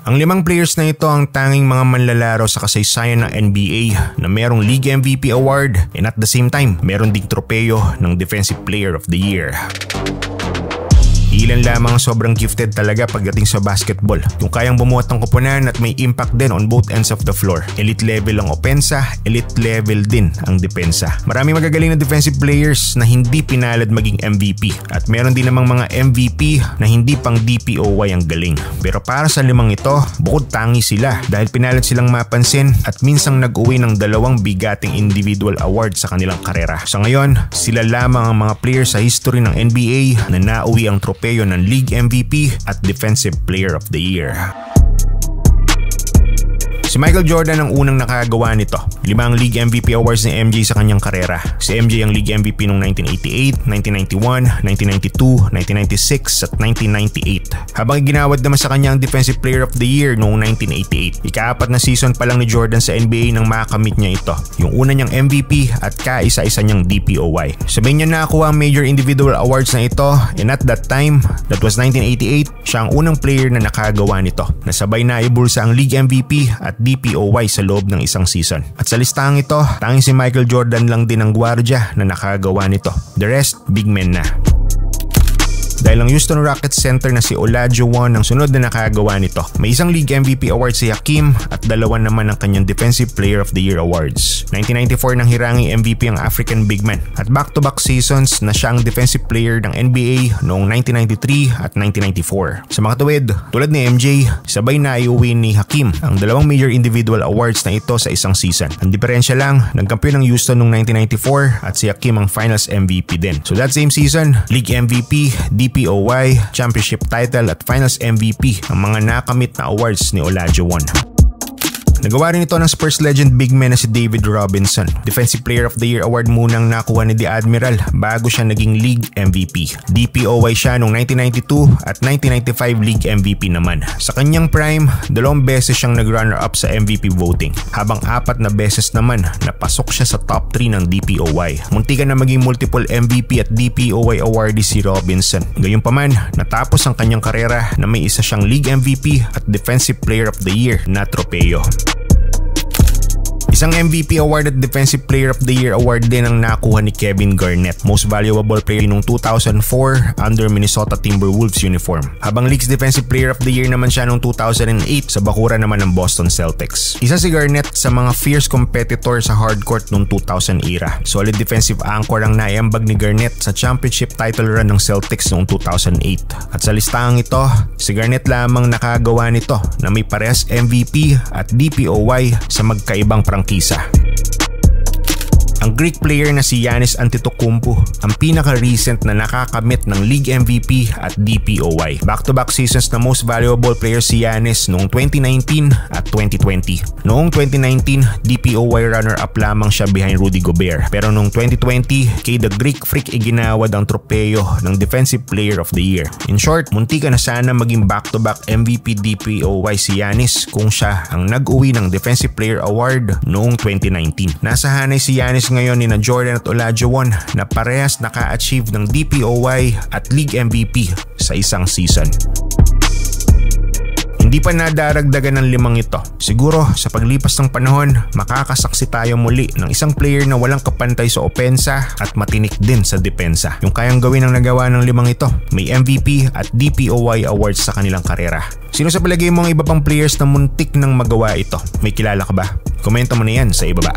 Ang 5 players na ito ang tanging mga manlalaro sa kasaysayan ng NBA na merong League MVP award and at the same time meron ding tropeyo ng Defensive Player of the Year. Ilan lamang sobrang gifted talaga pagdating sa basketball. Yung kayang bumuhat ng koponan at may impact din on both ends of the floor. Elite level ang opensa, elite level din ang depensa. Maraming magagaling na defensive players na hindi pinalad maging MVP. At meron din namang mga MVP na hindi pang DPOY ang galing. Pero para sa 5 ito, bukod tangi sila dahil pinalad silang mapansin at minsang nag-uwi ng 2 bigating individual awards sa kanilang karera. Sa ngayon, sila lamang ang mga players sa history ng NBA na nauwi ang tropeyo ng League MVP at Defensive Player of the Year. Si Michael Jordan ang unang nakagawa nito. 5 League MVP awards ni MJ sa kanyang karera. Si MJ ang League MVP noong 1988, 1991, 1992, 1996 at 1998. Habang iginawad naman sa kanyang Defensive Player of the Year noong 1988. Ika-4 na season pa lang ni Jordan sa NBA nang makamit niya ito. Yung una niyang MVP at kaisa-isa niyang DPOY. Sabay niya nakakuha ang major individual awards na ito and at that time, that was 1988, siya ang unang player na nakagawa nito. Nasabay na ibulsa ang League MVP at DPOY sa loob ng isang season. At sa listahang ito, tanging si Michael Jordan lang din ang gwardiya na nakagawa nito. The rest, big men na. Dahil ang Houston Rockets center na si Olajuwon ang sunod na nakagawa nito. May isang League MVP award si Hakeem at 2 naman ang kanyang Defensive Player of the Year awards. 1994 nang hirangi MVP ang African big man at back-to-back seasons na siya ang Defensive Player ng NBA noong 1993 at 1994. Sa mga tuwid, tulad ni MJ, sabay na iuwi ni Hakeem ang 2 major individual awards na ito sa isang season. Ang diferensya lang, nagkampiyon ng Houston noong 1994 at si Hakeem ang Finals MVP din. So that same season, League MVP, DPOY, Championship title at Finals MVP ang mga nakamit na awards ni Olajuwon. Nagawa rin ito ng Spurs legend big man na si David Robinson. Defensive Player of the Year award munang nakuha ni The Admiral bago siya naging League MVP. DPOY siya noong 1992 at 1995 League MVP naman. Sa kanyang prime, 2 beses siyang nag-runner-up sa MVP voting, habang 4 na beses naman napasok siya sa top 3 ng DPOY. Muntikan na maging multiple MVP at DPOY awardee si Robinson. Gayunpaman, natapos ang kanyang karera na may isa siyang League MVP at Defensive Player of the Year na tropeyo. Isang MVP award at Defensive Player of the Year award din ang nakuha ni Kevin Garnett, Most Valuable Player noong 2004 under Minnesota Timberwolves uniform. Habang League's Defensive Player of the Year naman siya noong 2008 sa bakuran naman ng Boston Celtics. Isa si Garnett sa mga fierce competitor sa hardcourt noong 2000 era. Solid defensive anchor ang naiambag ni Garnett sa championship title run ng Celtics noong 2008. At sa listahang ito, si Garnett lamang nakagawa nito na may parehas MVP at DPOY sa magkaibang prangkisa. Ang Greek player na si Giannis Antetokounmpo ang pinaka-recent na nakakamit ng League MVP at DPOY. Back-to-back seasons na Most Valuable Player si Giannis noong 2019 at 2020. Noong 2019, DPOY runner-up lamang siya behind Rudy Gobert. Pero noong 2020, kay The Greek Freak iginawad ang tropeyo ng Defensive Player of the Year. In short, muntika na sana maging back-to-back MVP DPOY si Giannis kung siya ang nag-uwi ng Defensive Player Award noong 2019. Nasa hanay si Giannis ngayon ni Jordan at Olajuwon na parehas naka-achieve ng DPOY at League MVP sa isang season. Hindi pa nadaragdagan ng 5 ito. Siguro sa paglipas ng panahon, makakasaksi tayo muli ng isang player na walang kapantay sa opensa at matinik din sa depensa. Yung kayang gawin ang nagawa ng 5 ito, may MVP at DPOY awards sa kanilang karera. Sino sa palagay mo ang iba pang players na muntik nang magawa ito? May kilala ka ba? Komento mo na yan sa ibaba.